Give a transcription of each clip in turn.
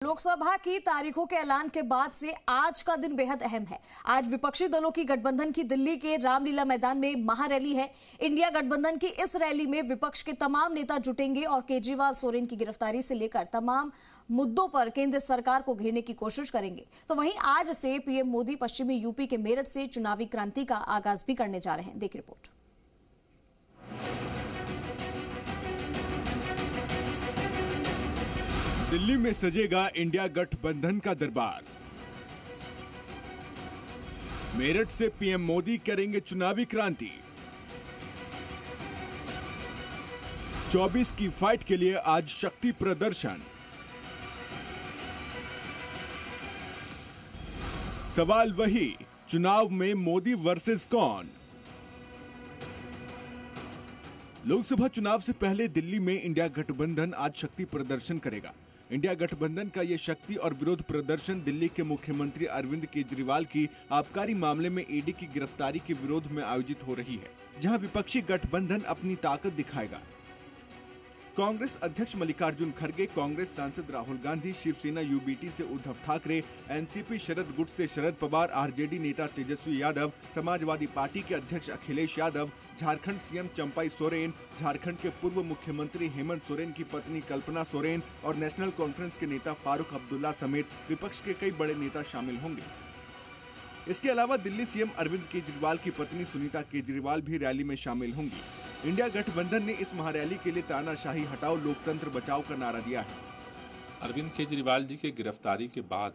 लोकसभा की तारीखों के ऐलान के बाद से आज का दिन बेहद अहम है। आज विपक्षी दलों की गठबंधन की दिल्ली के रामलीला मैदान में महारैली है। इंडिया गठबंधन की इस रैली में विपक्ष के तमाम नेता जुटेंगे और केजरीवाल सोरेन की गिरफ्तारी से लेकर तमाम मुद्दों पर केंद्र सरकार को घेरने की कोशिश करेंगे। तो वहीं आज से पीएम मोदी पश्चिमी यूपी के मेरठ से चुनावी क्रांति का आगाज भी करने जा रहे हैं। देखिए रिपोर्ट। दिल्ली में सजेगा इंडिया गठबंधन का दरबार। मेरठ से पीएम मोदी करेंगे चुनावी क्रांति। 24 की फाइट के लिए आज शक्ति प्रदर्शन। सवाल वही, चुनाव में मोदी वर्सेस कौन। लोकसभा चुनाव से पहले दिल्ली में इंडिया गठबंधन आज शक्ति प्रदर्शन करेगा। इंडिया गठबंधन का यह शक्ति और विरोध प्रदर्शन दिल्ली के मुख्यमंत्री अरविंद केजरीवाल की आबकारी मामले में ईडी की गिरफ्तारी के विरोध में आयोजित हो रही है, जहां विपक्षी गठबंधन अपनी ताकत दिखाएगा। कांग्रेस अध्यक्ष मल्लिकार्जुन खड़गे, कांग्रेस सांसद राहुल गांधी, शिवसेना यूबीटी से उद्धव ठाकरे, एनसीपी शरद गुट से शरद पवार, आरजेडी नेता तेजस्वी यादव, समाजवादी पार्टी के अध्यक्ष अखिलेश यादव, झारखंड सीएम चंपाई सोरेन, झारखंड के पूर्व मुख्यमंत्री हेमंत सोरेन की पत्नी कल्पना सोरेन और नेशनल कॉन्फ्रेंस के नेता फारूक अब्दुल्ला समेत विपक्ष के कई बड़े नेता शामिल होंगे। इसके अलावा दिल्ली सीएम अरविंद केजरीवाल की पत्नी सुनीता केजरीवाल भी रैली में शामिल होंगी। इंडिया गठबंधन ने इस महारैली के लिए तानाशाही हटाओ, लोकतंत्र बचाओ का नारा दिया है। अरविंद केजरीवाल जी की गिरफ्तारी के बाद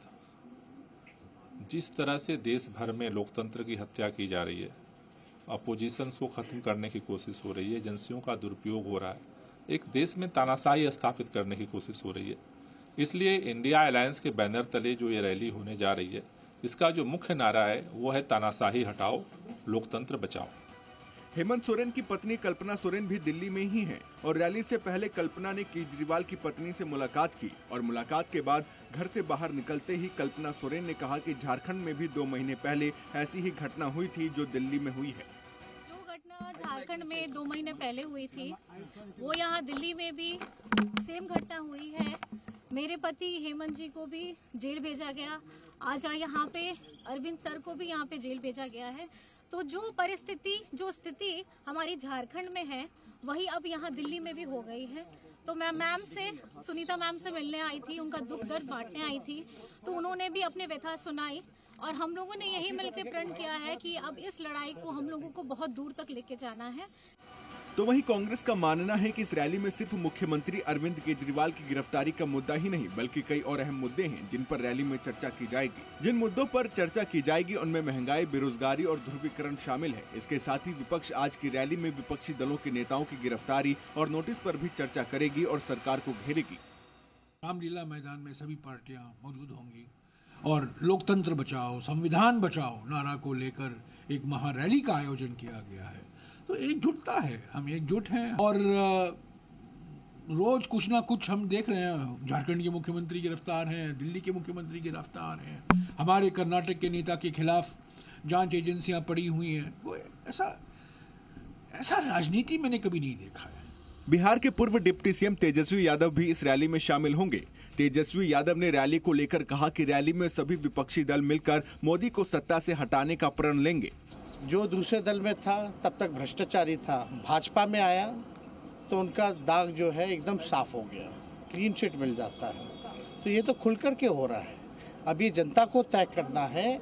जिस तरह से देश भर में लोकतंत्र की हत्या की जा रही है, अपोजिशन को खत्म करने की कोशिश हो रही है, एजेंसियों का दुरुपयोग हो रहा है, एक देश में तानाशाही स्थापित करने की कोशिश हो रही है। इसलिए इंडिया अलायंस के बैनर तले जो ये रैली होने जा रही है, इसका जो मुख्य नारा है वो है तानाशाही हटाओ, लोकतंत्र बचाओ। हेमंत सोरेन की पत्नी कल्पना सोरेन भी दिल्ली में ही हैं और रैली से पहले कल्पना ने केजरीवाल की पत्नी से मुलाकात की और मुलाकात के बाद घर से बाहर निकलते ही कल्पना सोरेन ने कहा कि झारखंड में भी 2 महीने पहले ऐसी ही घटना हुई थी जो दिल्ली में हुई है। जो घटना झारखंड में 2 महीने पहले हुई थी वो यहाँ दिल्ली में भी सेम घटना हुई है। मेरे पति हेमंत जी को भी जेल भेजा गया, आज यहाँ पे अरविंद सर को भी यहाँ पे जेल भेजा गया है। तो जो स्थिति हमारी झारखंड में है वही अब यहाँ दिल्ली में भी हो गई है। तो मैं सुनीता मैम से मिलने आई थी, उनका दुख दर्द बांटने आई थी, तो उन्होंने भी अपने व्यथा सुनाई और हम लोगों ने यही मिलकर प्रण किया है कि अब इस लड़ाई को हम लोगों को बहुत दूर तक लेके जाना है। तो वहीं कांग्रेस का मानना है कि इस रैली में सिर्फ मुख्यमंत्री अरविंद केजरीवाल की गिरफ्तारी का मुद्दा ही नहीं बल्कि कई और अहम मुद्दे हैं जिन पर रैली में चर्चा की जाएगी। जिन मुद्दों पर चर्चा की जाएगी उनमें महंगाई, बेरोजगारी और ध्रुवीकरण शामिल है। इसके साथ ही विपक्ष आज की रैली में विपक्षी दलों के नेताओं की गिरफ्तारी और नोटिस पर भी चर्चा करेगी और सरकार को घेरेगी। रामलीला मैदान में सभी पार्टियां मौजूद होंगी और लोकतंत्र बचाओ, संविधान बचाओ नारा को लेकर एक महारैली का आयोजन किया गया है। तो एकजुटता है, हम एकजुट हैं और रोज कुछ ना कुछ हम देख रहे हैं। झारखंड के मुख्यमंत्री गिरफ्तार हैं, दिल्ली के मुख्यमंत्री गिरफ्तार हैं, हमारे कर्नाटक के नेता के खिलाफ जांच एजेंसियां पड़ी हुई हैं। वो ऐसा राजनीति मैंने कभी नहीं देखा है। बिहार के पूर्व डिप्टी सीएम तेजस्वी यादव भी इस रैली में शामिल होंगे। तेजस्वी यादव ने रैली को लेकर कहा कि रैली में सभी विपक्षी दल मिलकर मोदी को सत्ता से हटाने का प्रण लेंगे। जो दूसरे दल में था तब तक भ्रष्टाचारी था, भाजपा में आया तो उनका दाग जो है एकदम साफ हो गया, क्लीन चिट मिल जाता है। तो ये तो खुलकर के हो रहा है। अब ये जनता को तय करना है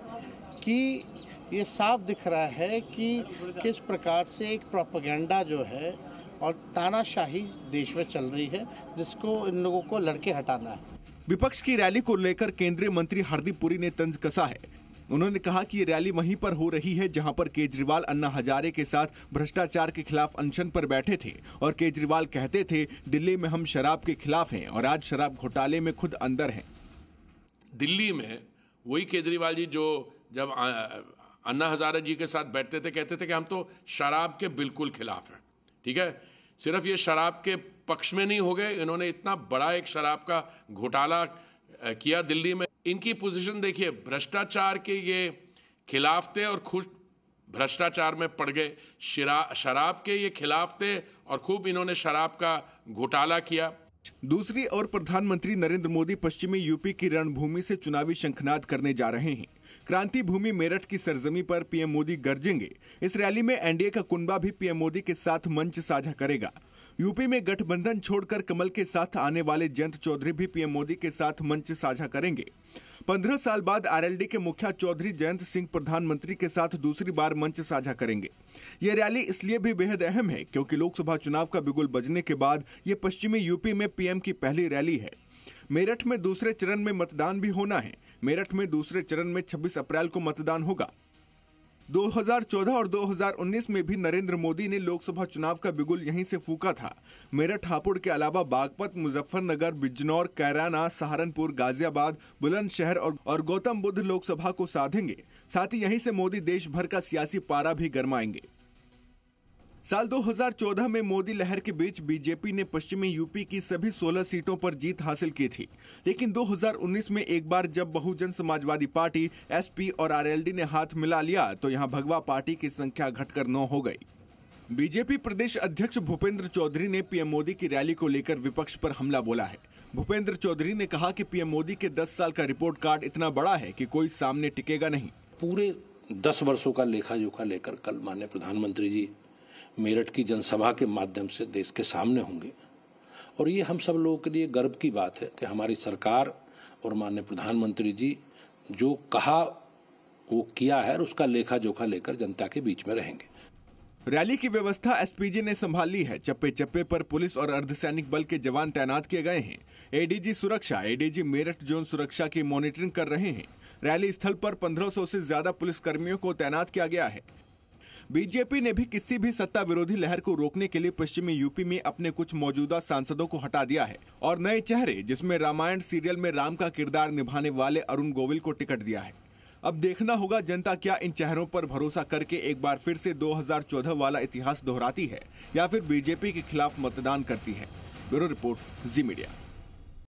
कि ये साफ दिख रहा है कि किस प्रकार से एक प्रोपेगेंडा जो है और तानाशाही देश में चल रही है जिसको इन लोगों को लड़के हटाना है। विपक्ष की रैली को लेकर केंद्रीय मंत्री हरदीप पुरी ने तंज कसा है। उन्होंने कहा कि ये रैली वहीं पर हो रही है जहां पर केजरीवाल अन्ना हजारे के साथ भ्रष्टाचार के खिलाफ अनशन पर बैठे थे और केजरीवाल कहते थे दिल्ली में हम शराब के खिलाफ हैं और आज शराब घोटाले में खुद अंदर हैं। दिल्ली में वही केजरीवाल जी जो जब अन्ना हजारे जी के साथ बैठते थे कहते थे कि हम तो शराब के बिल्कुल खिलाफ हैं। ठीक है, सिर्फ ये शराब के पक्ष में नहीं हो गए, इन्होंने इतना बड़ा एक शराब का घोटाला किया दिल्ली में। इनकी पोजीशन देखिए, भ्रष्टाचार के ये खिलाफ थे और खुद भ्रष्टाचार में पड़ गए, शराब के ये खिलाफ थे और खूब इन्होंने शराब का घोटाला किया। दूसरी ओर प्रधानमंत्री नरेंद्र मोदी पश्चिमी यूपी की रणभूमि से चुनावी शंखनाद करने जा रहे हैं। क्रांति भूमि मेरठ की सरजमी पर पीएम मोदी गरजेंगे। इस रैली में एनडीए का कुनबा भी पीएम मोदी के साथ मंच साझा करेगा। यूपी में गठबंधन छोड़कर कमल के साथ आने वाले जयंत चौधरी भी पीएम मोदी के साथ मंच साझा करेंगे। 15 साल बाद आरएलडी के मुखिया चौधरी जयंत सिंह प्रधानमंत्री के साथ दूसरी बार मंच साझा करेंगे। ये रैली इसलिए भी बेहद अहम है क्योंकि लोकसभा चुनाव का बिगुल बजने के बाद ये पश्चिमी यूपी में पीएम की पहली रैली है। मेरठ में दूसरे चरण में मतदान भी होना है। मेरठ में दूसरे चरण में 26 अप्रैल को मतदान होगा। 2014 और 2019 में भी नरेंद्र मोदी ने लोकसभा चुनाव का बिगुल यहीं से फूंका था। मेरठ हापुड़ के अलावा बागपत, मुजफ्फरनगर, बिजनौर, कैराना, सहारनपुर, गाजियाबाद, बुलंदशहर और गौतम बुद्ध लोकसभा को साधेंगे। साथ ही यहीं से मोदी देश भर का सियासी पारा भी गरमाएंगे। साल 2014 में मोदी लहर के बीच बीजेपी ने पश्चिमी यूपी की सभी 16 सीटों पर जीत हासिल की थी, लेकिन 2019 में एक बार जब बहुजन समाजवादी पार्टी, एसपी और आरएलडी ने हाथ मिला लिया तो यहां भगवा पार्टी की संख्या घटकर 9 हो गई। बीजेपी प्रदेश अध्यक्ष भूपेंद्र चौधरी ने पीएम मोदी की रैली को लेकर विपक्ष पर हमला बोला है। भूपेंद्र चौधरी ने कहा कि पीएम मोदी के 10 साल का रिपोर्ट कार्ड इतना बड़ा है कि कोई सामने टिकेगा नहीं। पूरे 10 वर्षों का लेखा जोखा लेकर कल माननीय प्रधानमंत्री जी मेरठ की जनसभा के माध्यम से देश के सामने होंगे और ये हम सब लोगों के लिए गर्व की बात है कि हमारी सरकार और माननीय प्रधानमंत्री जी जो कहा वो किया है और उसका लेखा जोखा लेकर जनता के बीच में रहेंगे। रैली की व्यवस्था एसपीजी ने संभाल ली है। चप्पे चप्पे पर पुलिस और अर्धसैनिक बल के जवान तैनात किए गए हैं। एडीजी सुरक्षा, एडीजी मेरठ जोन सुरक्षा की मॉनिटरिंग कर रहे हैं। रैली स्थल पर 1500 से ज्यादा पुलिसकर्मियों को तैनात किया गया है। बीजेपी ने भी किसी भी सत्ता विरोधी लहर को रोकने के लिए पश्चिमी यूपी में अपने कुछ मौजूदा सांसदों को हटा दिया है और नए चेहरे, जिसमें रामायण सीरियल में राम का किरदार निभाने वाले अरुण गोविल को टिकट दिया है। अब देखना होगा जनता क्या इन चेहरों पर भरोसा करके एक बार फिर से 2014 वाला इतिहास दोहराती है या फिर बीजेपी के खिलाफ मतदान करती है। ब्यूरो रिपोर्ट, जी मीडिया।